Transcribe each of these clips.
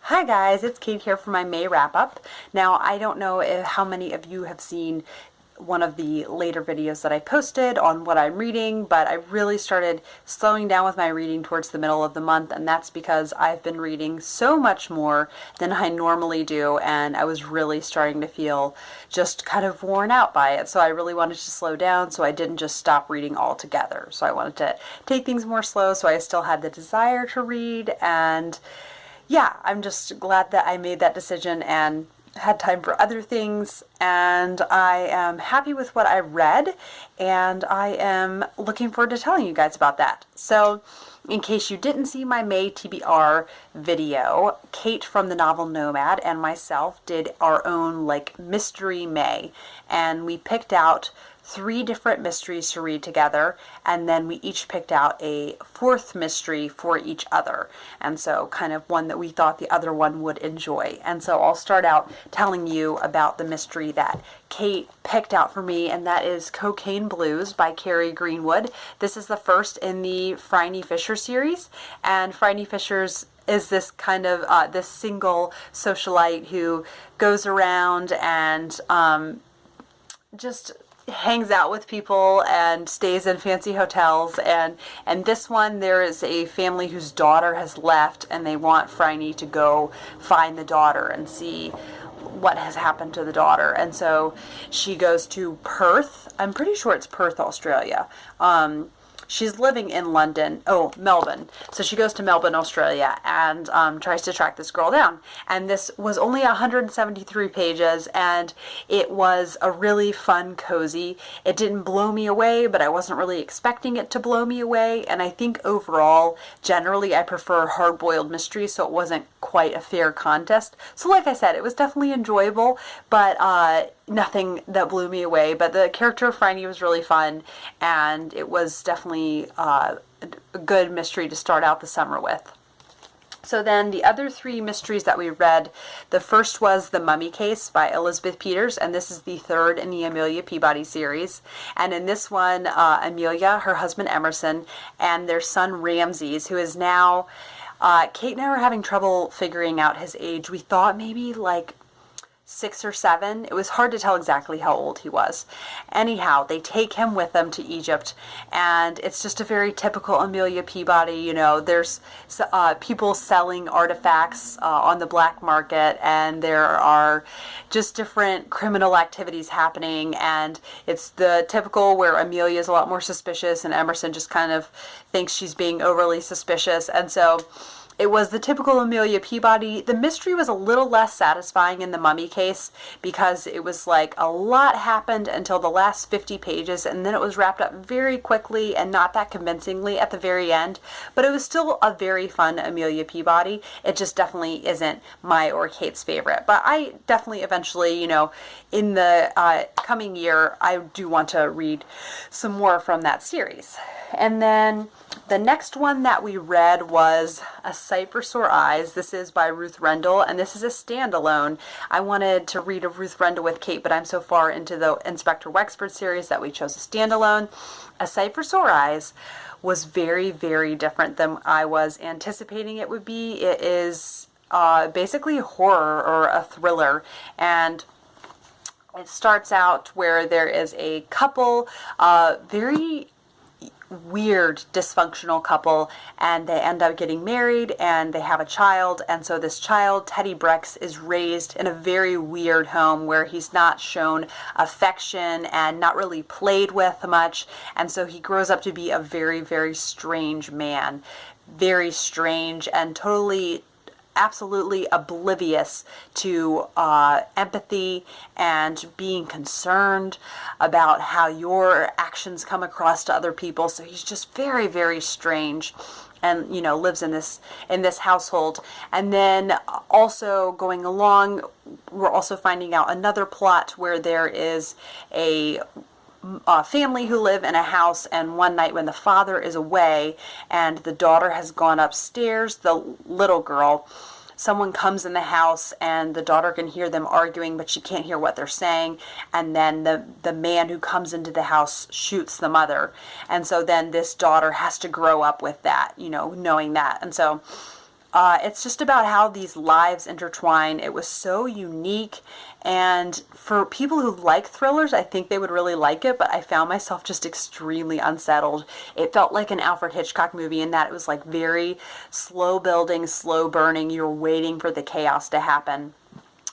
Hi guys, it's Kate here for my May wrap-up. Now, I don't know how many of you have seen one of the later videos that I posted on what I'm reading, but I really started slowing down with my reading towards the middle of the month, and that's because I've been reading so much more than I normally do, and I was really starting to feel just kind of worn out by it. So I really wanted to slow down, so I didn't just stop reading altogether. So I wanted to take things more slow, so I still had the desire to read, and yeah, I'm just glad that I made that decision and had time for other things, and I am happy with what I read, and I am looking forward to telling you guys about that. So, in case you didn't see my May TBR video, Kate from the novel Nomad and myself did our own mystery May, and we picked out 3 different mysteries to read together, and then we each picked out a 4th mystery for each other, and so kind of one that we thought the other one would enjoy. And so I'll start out telling you about the mystery that Kate picked out for me, and that is Cocaine Blues by Carrie Greenwood. This is the first in the Phryne Fisher series, and Phryne Fisher's is this kind of this single socialite who goes around and just hangs out with people and stays in fancy hotels, and this one there is a family whose daughter has left, and they want Phryne to go find the daughter and see what has happened to the daughter. And so she goes to Perth. I'm pretty sure it's Perth, Australia. She's living in Melbourne. So she goes to Melbourne, Australia, and tries to track this girl down. And this was only 173 pages, and it was a really fun, cozy. It didn't blow me away, but I wasn't really expecting it to blow me away. And I think overall, generally, I prefer hard-boiled mysteries, so it wasn't quite a fair contest. So like I said, it was definitely enjoyable, but nothing that blew me away. But the character of Phryne was really fun, and it was definitely a good mystery to start out the summer with. So then the other 3 mysteries that we read, the first was The Mummy Case by Elizabeth Peters, and this is the 3rd in the Amelia Peabody series. And in this one, Amelia, her husband Emerson, and their son Ramses, who is now, Kate and I were having trouble figuring out his age. We thought maybe 6 or 7. It was hard to tell exactly how old he was. Anyhow, they take him with them to Egypt, and it's just a very typical Amelia Peabody. You know, there's people selling artifacts on the black market, and there are just different criminal activities happening, and it's the typical where Amelia is a lot more suspicious, and Emerson just kind of thinks she's being overly suspicious. And so it was the typical Amelia Peabody. The mystery was a little less satisfying in The Mummy Case because it was a lot happened until the last 50 pages, and then it was wrapped up very quickly and not that convincingly at the very end. But it was still a very fun Amelia Peabody. It just definitely isn't my or Kate's favorite. But I definitely eventually, in the coming year, I do want to read some more from that series. And then the next one that we read was A Sight for Sore Eyes. This is by Ruth Rendell, and this is a standalone. I wanted to read a Ruth Rendell with Kate, but I'm so far into the Inspector Wexford series that we chose a standalone. A Sight for Sore Eyes was very, very different than I was anticipating it would be. It is basically horror or a thriller, and it starts out where there is a couple, very weird dysfunctional couple, and they end up getting married and they have a child. And so this child, Teddy Brex, is raised in a very weird home where he's not shown affection and not really played with much, and so he grows up to be a very, very strange man, very strange and totally absolutely oblivious to empathy and being concerned about how your actions come across to other people. So he's just very, very strange, and lives in this household. And then also going along, we're also finding out another plot where there is a family who live in a house, and one night when the father is away and the daughter has gone upstairs, the little girl, someone comes in the house and the daughter can hear them arguing, but she can't hear what they're saying. And then the man who comes into the house shoots the mother. And so then this daughter has to grow up with that, knowing that. And so It's just about how these lives intertwine. It was so unique, and for people who like thrillers, I think they would really like it, but I found myself just extremely unsettled. It felt like an Alfred Hitchcock movie in that it was like very slow building, slow burning. You're waiting for the chaos to happen.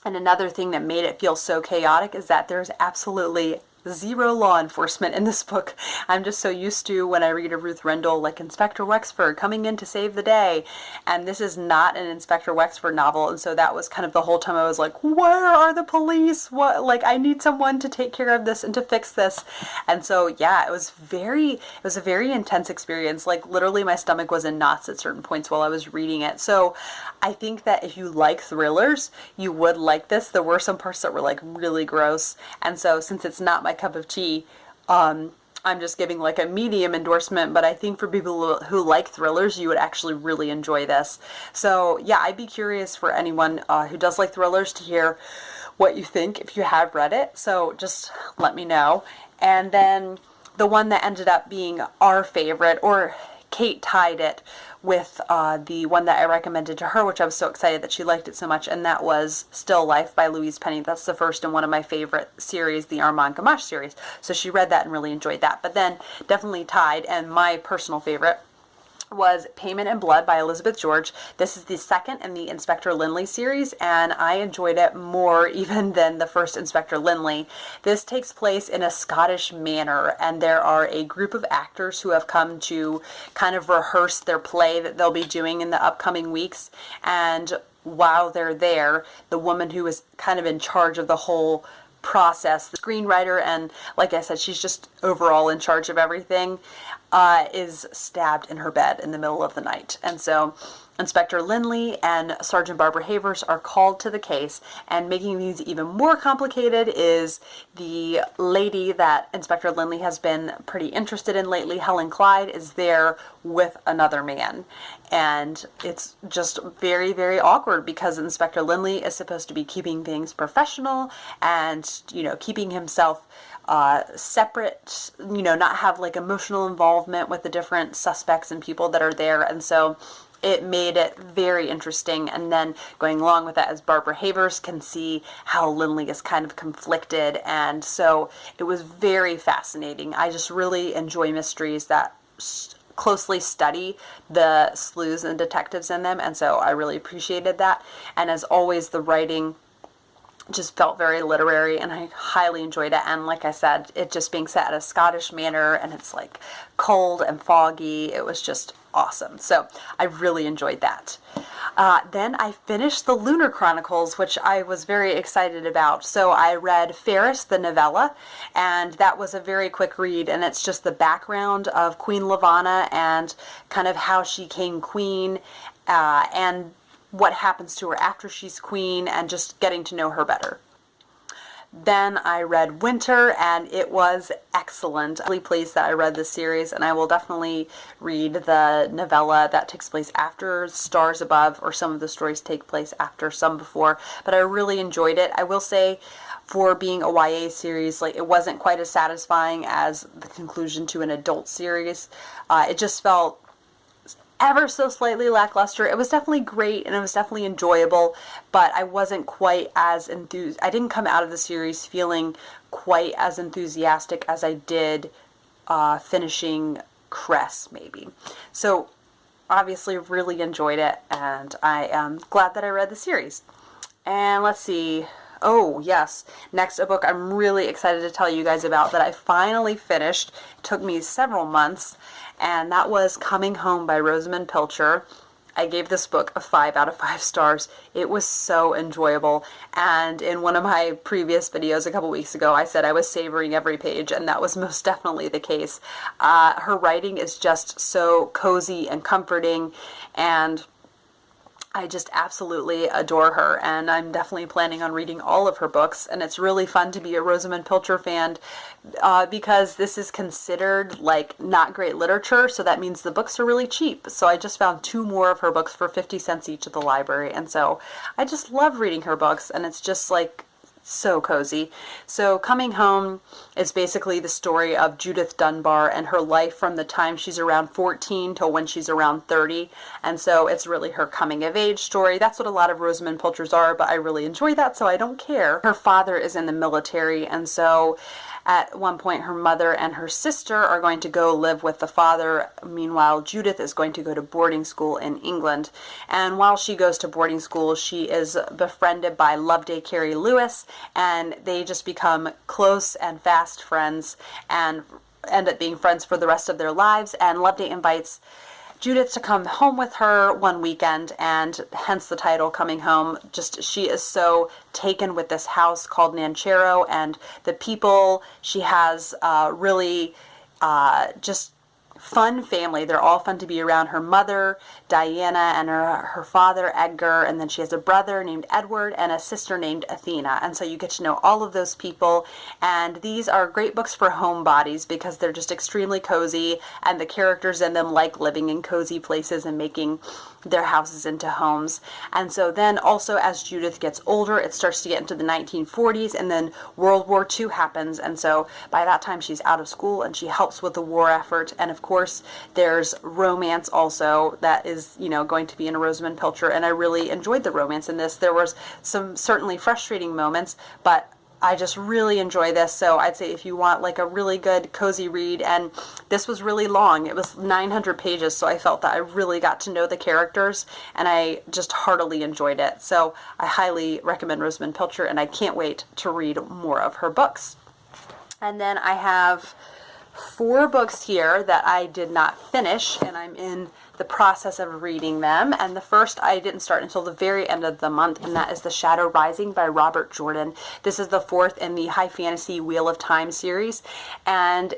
And another thing that made it feel so chaotic is that there's absolutely zero law enforcement in this book. I'm just so used to, when I read a Ruth Rendell, like Inspector Wexford coming in to save the day, and this is not an Inspector Wexford novel, and so that was kind of the whole time I was like, where are the police? What, like, I need someone to take care of this and to fix this. And so yeah, it was a very intense experience. Like, literally my stomach was in knots at certain points while I was reading it. So I think that if you like thrillers, you would like this. There were some parts that were like really gross, and so since it's not my cup of tea, I'm just giving like a medium endorsement, but I think for people who like thrillers, you would actually really enjoy this. So yeah, I'd be curious for anyone who does like thrillers to hear what you think if you have read it. So just let me know. And then the one that ended up being our favorite, or Kate tied it with the one that I recommended to her, which I was so excited that she liked it so much, and that was Still Life by Louise Penny. That's the first in one of my favorite series, the Armand Gamache series. So she read that and really enjoyed that. But then definitely tied, and my personal favorite, was Payment in Blood by Elizabeth George. This is the second in the Inspector Lynley series, and I enjoyed it more even than the first Inspector Lynley. This takes place in a Scottish manor, and there are a group of actors who have come to kind of rehearse their play that they'll be doing in the upcoming weeks. And while they're there, the woman who is kind of in charge of the whole process, the screenwriter, and like I said, she's just overall in charge of everything, is stabbed in her bed in the middle of the night. And so Inspector Lynley and Sergeant Barbara Havers are called to the case, and making these even more complicated is the lady that Inspector Lynley has been pretty interested in lately, Helen Clyde, is there with another man. And it's just very, very awkward because Inspector Lynley is supposed to be keeping things professional and, you know, keeping himself separate, you know, not have like emotional involvement with the different suspects and people that are there. And so it made it very interesting. And then going along with that, as Barbara Havers can see how Lynley is kind of conflicted. And so it was very fascinating. I just really enjoy mysteries that closely study the sleuths and detectives in them. And so I really appreciated that. And as always, the writing just felt very literary, and I highly enjoyed it. And like I said, it just being set at a Scottish manor, and it's like cold and foggy. It was just awesome. So I really enjoyed that. Then I finished the Lunar Chronicles, which I was very excited about. So I read Fairest, the novella, and that was a very quick read, and it's just the background of Queen Lavanna and kind of how she became queen, and what happens to her after she's queen, and just getting to know her better. Then I read Winter, and it was excellent. I'm really pleased that I read this series, and I will definitely read the novella that takes place after Stars Above, or some of the stories take place after, some before, but I really enjoyed it. I will say, for being a YA series, like, it wasn't quite as satisfying as the conclusion to an adult series. It just felt ever so slightly lackluster. It was definitely great, and it was definitely enjoyable, but I wasn't quite as enthused. I didn't come out of the series feeling quite as enthusiastic as I did finishing Cress, maybe. So obviously really enjoyed it, and I am glad that I read the series. And let's see. Oh, yes. Next, a book I'm really excited to tell you guys about that I finally finished. It took me several months, and that was Coming Home by Rosamund Pilcher. I gave this book a 5 out of 5 stars. It was so enjoyable, and in one of my previous videos a couple weeks ago, I said I was savoring every page, and that was most definitely the case. Her writing is just so cozy and comforting, and I just absolutely adore her, and I'm definitely planning on reading all of her books. And it's really fun to be a Rosamund Pilcher fan because this is considered like not great literature, so that means the books are really cheap. So I just found 2 more of her books for 50 cents each at the library, and so I just love reading her books, and it's just like so cozy. So Coming Home is basically the story of Judith Dunbar and her life from the time she's around 14 till when she's around 30. And so it's really her coming of age story. That's what a lot of Rosamund Pilchers are, but I really enjoy that, so I don't care. Her father is in the military, and so at one point her mother and her sister are going to go live with the father. Meanwhile, Judith is going to go to boarding school in England. And while she goes to boarding school, she is befriended by Loveday Carey Lewis, and they just become close and fast friends and end up being friends for the rest of their lives. And Loveday invites Judith to come home with her one weekend, and hence the title Coming Home. Just, she is so taken with this house called Nanchero and the people. She has really just fun family. They're all fun to be around. Her mother, Diana, and her father, Edgar, and then she has a brother named Edward and a sister named Athena. And so you get to know all of those people, and these are great books for homebodies because they're just extremely cozy, and the characters in them like living in cozy places and making their houses into homes. And so then also as Judith gets older, it starts to get into the 1940s, and then World War II happens, and so by that time she's out of school and she helps with the war effort. And of course there's romance also that is, you know, going to be in a Rosamund Pilcher, and I really enjoyed the romance in this. There was some certainly frustrating moments, but I just really enjoy this. So I'd say if you want like a really good cozy read, and this was really long, it was 900 pages, so I felt that I really got to know the characters and I just heartily enjoyed it. So I highly recommend Rosamund Pilcher, and I can't wait to read more of her books. And then I have 4 books here that I did not finish, and I'm in the process of reading them. And the first I didn't start until the very end of the month, and that is The Shadow Rising by Robert Jordan. This is the 4th in the high fantasy Wheel of Time series, and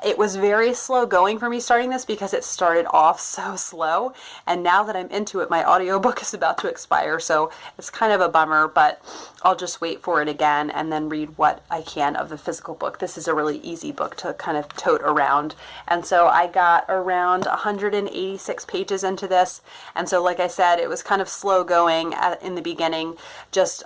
it was very slow going for me starting this because it started off so slow, and now that I'm into it, my audiobook is about to expire, so it's kind of a bummer, but I'll just wait for it again and then read what I can of the physical book. This is a really easy book to kind of tote around, and so I got around 186 pages into this, and so like I said, it was kind of slow going in the beginning. Just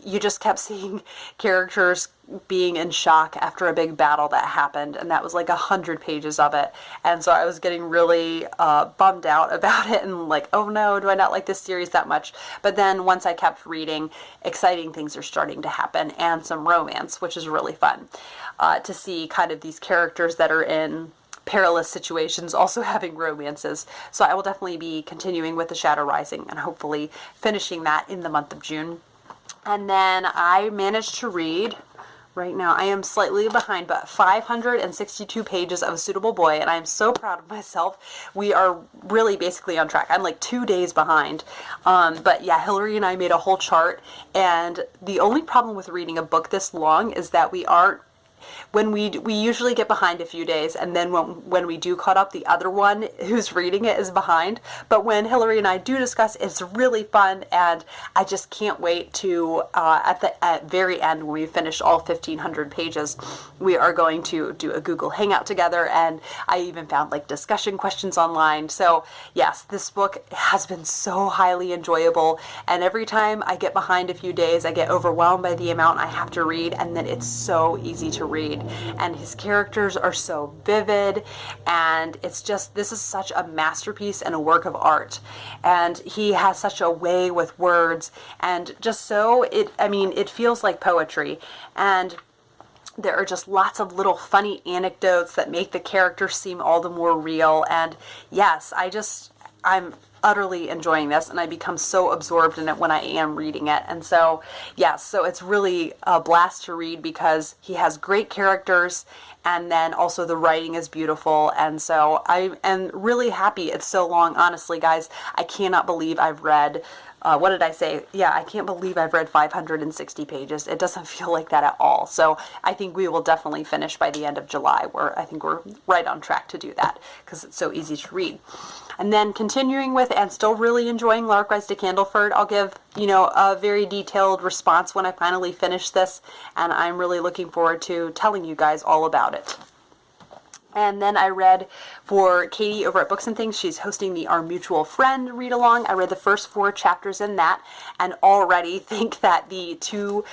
you just kept seeing characters being in shock after a big battle that happened, and that was like 100 pages of it, and so I was getting really bummed out about it and like, oh no, do I not like this series that much? But then once I kept reading, exciting things are starting to happen, and some romance, which is really fun to see kind of these characters that are in perilous situations also having romances. So I will definitely be continuing with The Shadow Rising and hopefully finishing that in the month of June. And then I managed to read, right now I am slightly behind, but 562 pages of A Suitable Boy, and I am so proud of myself. We are really basically on track. I'm like 2 days behind. But yeah, Hillary and I made a whole chart, and the only problem with reading a book this long is that we aren't, when we usually get behind a few days, and then when we do caught up, the other one who's reading it is behind. But when Hillary and I do discuss, it's really fun, and I just can't wait to at very end, when we finish all 1,500 pages, we are going to do a Google Hangout together, and I even found like discussion questions online. So yes, this book has been so highly enjoyable, and every time I get behind a few days, I get overwhelmed by the amount I have to read, and then it's so easy to read, and his characters are so vivid, and it's just, this is such a masterpiece and a work of art, and he has such a way with words, and just so it feels like poetry, and there are just lots of little funny anecdotes that make the characters seem all the more real. And yes, I'm utterly enjoying this, and I become so absorbed in it when I am reading it. And so yes, so it's really a blast to read because he has great characters, and then also the writing is beautiful, and so I am really happy it's so long. Honestly guys, I cannot believe I've read what did I say? Yeah, I can't believe I've read 560 pages. It doesn't feel like that at all. So I think we will definitely finish by the end of July, where I think we're right on track to do that because it's so easy to read. And then continuing with, and still really enjoying, Larkrise to Candleford. I'll give, a very detailed response when I finally finish this, and I'm really looking forward to telling you guys all about it. And then I read for Katie over at Books and Things. She's hosting the Our Mutual Friend read along. I read the first 4 chapters in that and already think that the 2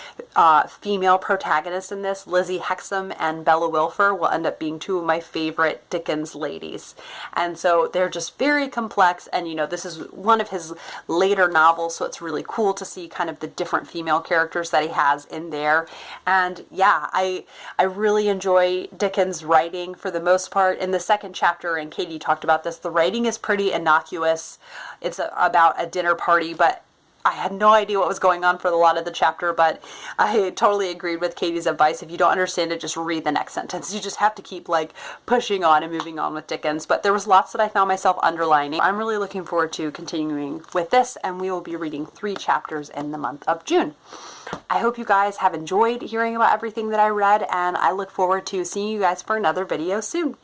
female protagonists in this, Lizzie Hexam and Bella Wilfer, will end up being 2 of my favorite Dickens ladies. And so they're just very complex, and you know, this is one of his later novels, so it's really cool to see kind of the different female characters that he has in there. And yeah, I really enjoy Dickens' writing for the most part. In the second chapter, and Katie talked about this, the writing is pretty innocuous. It's about a dinner party, but I had no idea what was going on for a lot of the chapter, but I totally agreed with Katie's advice. If you don't understand it, just read the next sentence. You just have to keep like pushing on and moving on with Dickens. But there was lots that I found myself underlining. I'm really looking forward to continuing with this, and we will be reading 3 chapters in the month of June. I hope you guys have enjoyed hearing about everything that I read, and I look forward to seeing you guys for another video soon.